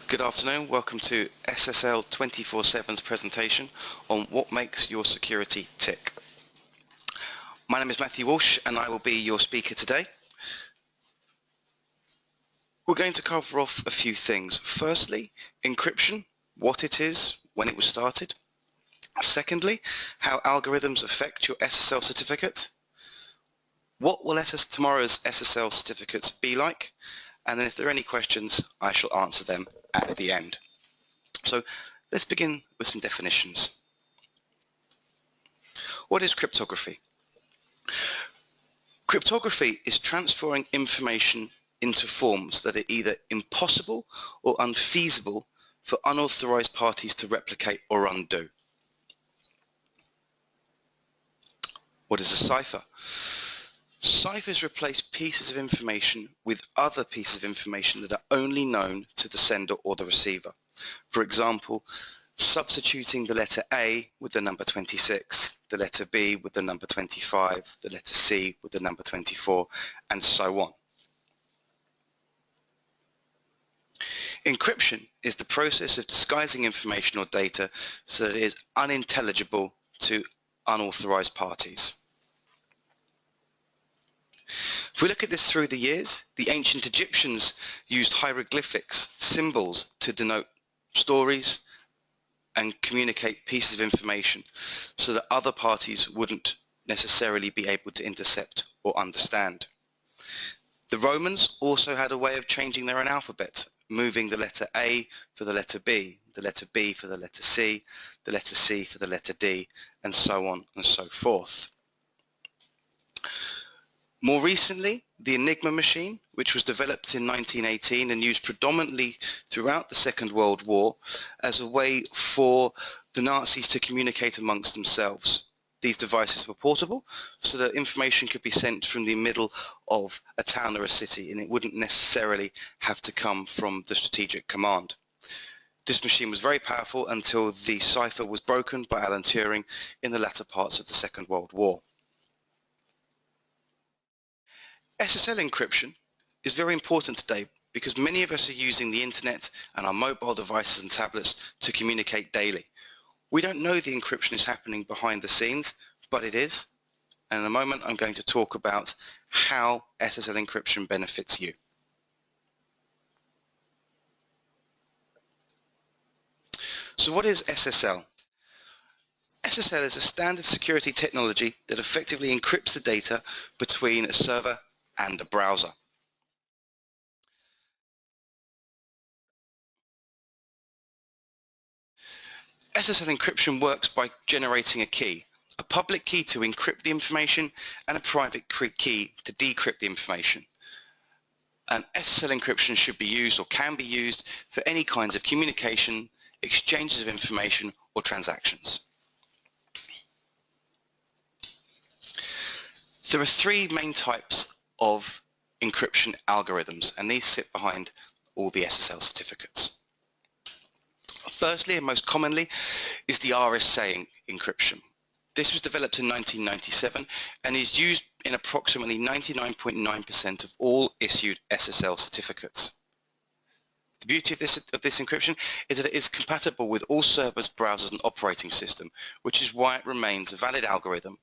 Good afternoon, welcome to SSL 24/7's presentation on what makes your security tick. My name is Matthew Walsh and I will be your speaker today. We're going to cover off a few things. Firstly, encryption, what it is, when it was started. Secondly, how algorithms affect your SSL certificate. What will tomorrow's SSL certificates be like? And then if there are any questions, I shall answer them at the end. So let's begin with some definitions. What is cryptography? Cryptography is transferring information into forms that are either impossible or unfeasible for unauthorized parties to replicate or undo. What is a cipher? Ciphers replace pieces of information with other pieces of information that are only known to the sender or the receiver. For example, substituting the letter A with the number 26, the letter B with the number 25, the letter C with the number 24, and so on. Encryption is the process of disguising information or data so that it is unintelligible to unauthorized parties. If we look at this through the years, the ancient Egyptians used hieroglyphics, symbols, to denote stories and communicate pieces of information so that other parties wouldn't necessarily be able to intercept or understand. The Romans also had a way of changing their own alphabet, moving the letter A for the letter B, the letter B for the letter C, the letter C for the letter D, and so on and so forth. More recently, the Enigma machine, which was developed in 1918 and used predominantly throughout the Second World War as a way for the Nazis to communicate amongst themselves. These devices were portable, so that information could be sent from the middle of a town or a city, and it wouldn't necessarily have to come from the strategic command. This machine was very powerful until the cipher was broken by Alan Turing in the latter parts of the Second World War. SSL encryption is very important today because many of us are using the internet and our mobile devices and tablets to communicate daily. We don't know the encryption is happening behind the scenes, but it is. And in a moment I'm going to talk about how SSL encryption benefits you. So what is SSL? SSL is a standard security technology that effectively encrypts the data between a server and a browser. SSL encryption works by generating a key, a public key to encrypt the information and a private key to decrypt the information. And SSL encryption should be used or can be used for any kinds of communication, exchanges of information or transactions. There are three main types of encryption algorithms, and these sit behind all the SSL certificates. Firstly, and most commonly, is the RSA encryption. This was developed in 1997 and is used in approximately 99.9% of all issued SSL certificates. The beauty of this encryption is that it is compatible with all servers, browsers and operating system, which is why it remains a valid algorithm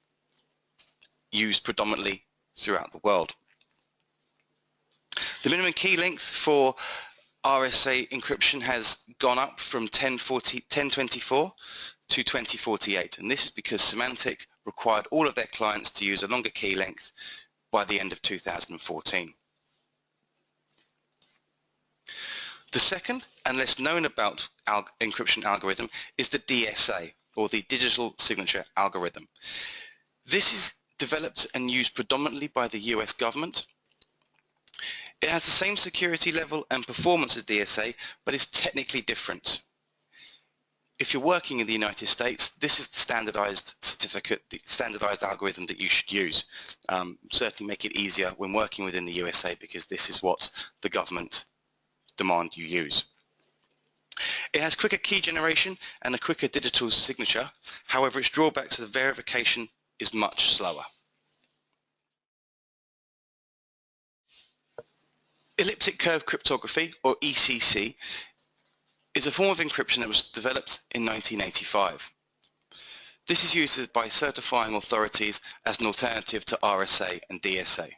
used predominantly throughout the world. The minimum key length for RSA encryption has gone up from 1024 to 2048, and this is because Symantec required all of their clients to use a longer key length by the end of 2014. The second and less known about encryption algorithm is the DSA, or the Digital Signature Algorithm. This is developed and used predominantly by the US government. It has the same security level and performance as DSA, but is technically different. If you're working in the United States, this is the standardized certificate, the standardized algorithm that you should use. Certainly make it easier when working within the USA because this is what the government demand you use. It has quicker key generation and a quicker digital signature. However, its drawback to the verification is much slower. Elliptic curve cryptography, or ECC, is a form of encryption that was developed in 1985. This is used by certifying authorities as an alternative to RSA and DSA.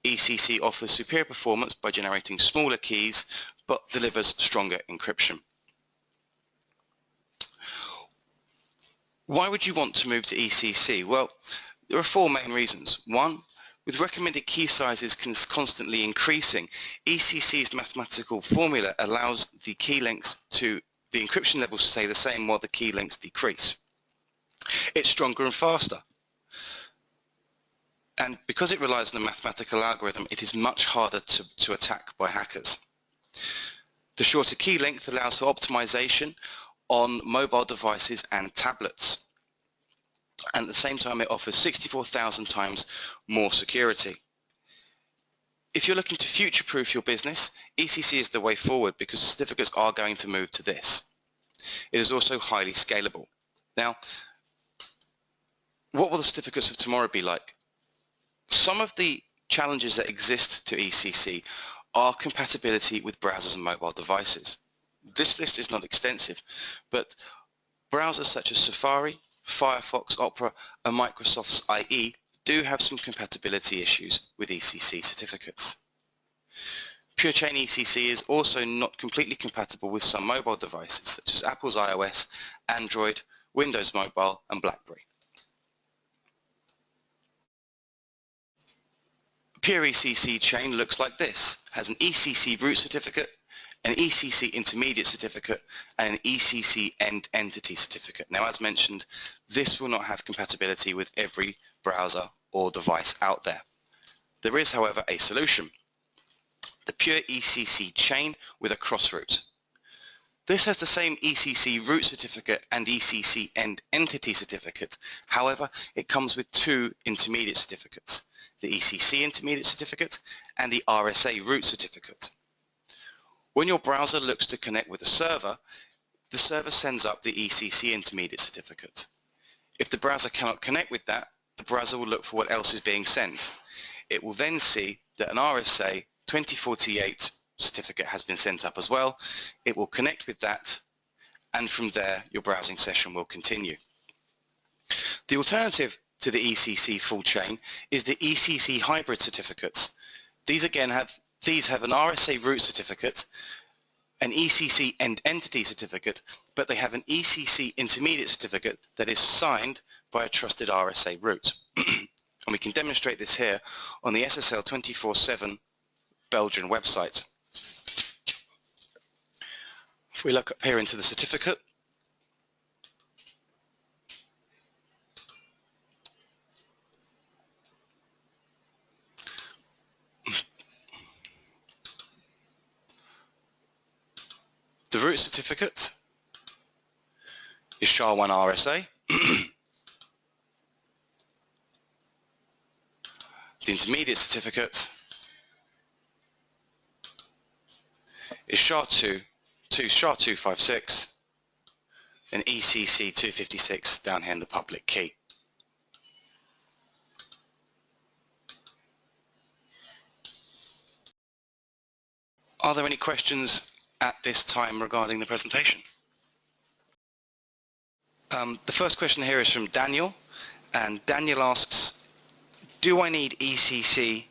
ECC offers superior performance by generating smaller keys, but delivers stronger encryption. Why would you want to move to ECC? Well, there are four main reasons. One, with recommended key sizes constantly increasing, ECC's mathematical formula allows the key lengths to the encryption levels to stay the same while the key lengths decrease. It's stronger and faster. And because it relies on a mathematical algorithm, it is much harder to attack by hackers. The shorter key length allows for optimization on mobile devices and tablets. And at the same time, it offers 64,000 times more security. If you're looking to future-proof your business, ECC is the way forward because certificates are going to move to this. It is also highly scalable. Now, what will the certificates of tomorrow be like? Some of the challenges that exist to ECC are compatibility with browsers and mobile devices. This list is not extensive, but browsers such as Safari, Firefox, Opera, and Microsoft's IE do have some compatibility issues with ECC certificates. Pure Chain ECC is also not completely compatible with some mobile devices such as Apple's iOS, Android, Windows Mobile, and BlackBerry. Pure ECC chain looks like this. It has an ECC root certificate, an ECC intermediate certificate, and an ECC end entity certificate. Now, as mentioned, this will not have compatibility with every browser or device out there. There is, however, a solution. The Pure ECC chain with a cross root. This has the same ECC root certificate and ECC end entity certificate. However, it comes with two intermediate certificates, the ECC intermediate certificate and the RSA root certificate. When your browser looks to connect with a server, the server sends up the ECC intermediate certificate. If the browser cannot connect with that, the browser will look for what else is being sent. It will then see that an RSA 2048 certificate has been sent up as well. It will connect with that, and from there your browsing session will continue. The alternative to the ECC full chain is the ECC hybrid certificates. These again have an RSA root certificate, an ECC end entity certificate, but they have an ECC intermediate certificate that is signed by a trusted RSA root. And we can demonstrate this here on the SSL 24/7 Belgian website. If we look up here into the certificate, the root certificate is SHA-1 RSA. The intermediate certificate is SHA-2 to SHA-256 and ECC 256 down here in the public key. Are there any questions at this time regarding the presentation? The first question here is from Daniel, and Daniel asks, do I need ECC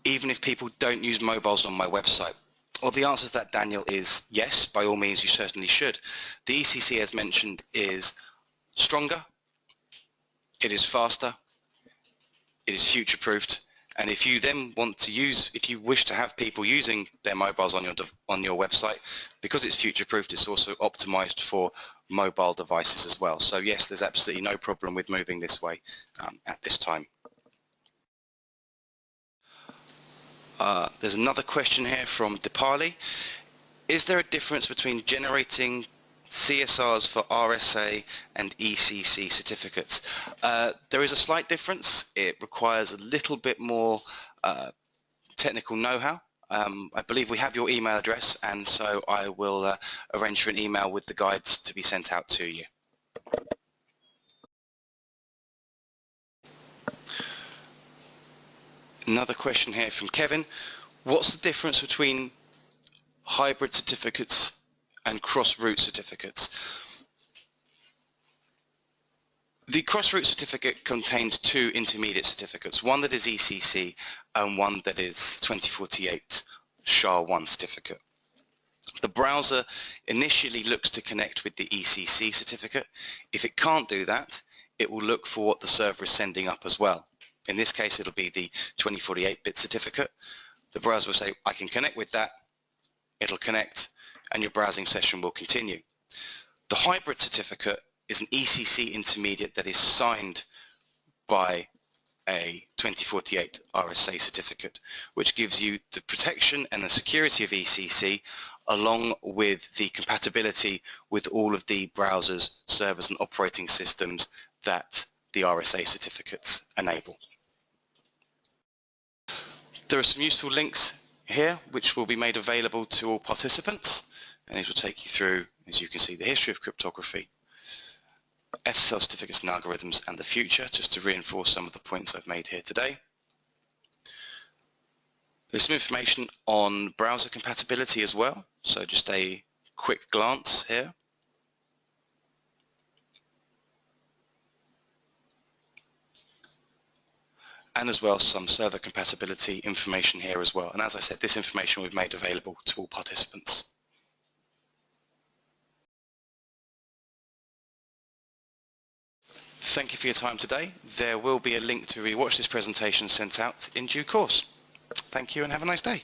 even if people don't use mobiles on my website? Well, the answer to that, Daniel, is yes, by all means you certainly should. The ECC, as mentioned, is stronger, it is faster, it is future-proofed, and if you then want to use, if you wish to have people using their mobiles on your website, because it's future-proofed, it's also optimized for mobile devices as well. So yes, there's absolutely no problem with moving this way at this time. There's another question here from Dipali. Is there a difference between generating CSRs for RSA and ECC certificates? There is a slight difference. It requires a little bit more technical know-how. I believe we have your email address, and so I will arrange for an email with the guides to be sent out to you. Another question here from Kevin. What's the difference between hybrid certificates and cross-route certificates. The cross-route certificate contains two intermediate certificates, one that is ECC and one that is 2048 SHA-1 certificate. The browser initially looks to connect with the ECC certificate. If it can't do that, it will look for what the server is sending up as well. In this case, it'll be the 2048-bit certificate. The browser will say, I can connect with that. It'll connect, and your browsing session will continue. The hybrid certificate is an ECC intermediate that is signed by a 2048 RSA certificate, which gives you the protection and the security of ECC along with the compatibility with all of the browsers, servers and operating systems that the RSA certificates enable. There are some useful links here which will be made available to all participants, and these will take you through, as you can see, the history of cryptography, SSL certificates and algorithms and the future, just to reinforce some of the points I've made here today. There's some information on browser compatibility as well, so just a quick glance here. And as well some server compatibility information here as well. And as I said, this information we've made available to all participants. Thank you for your time today. There will be a link to rewatch this presentation sent out in due course. Thank you and have a nice day.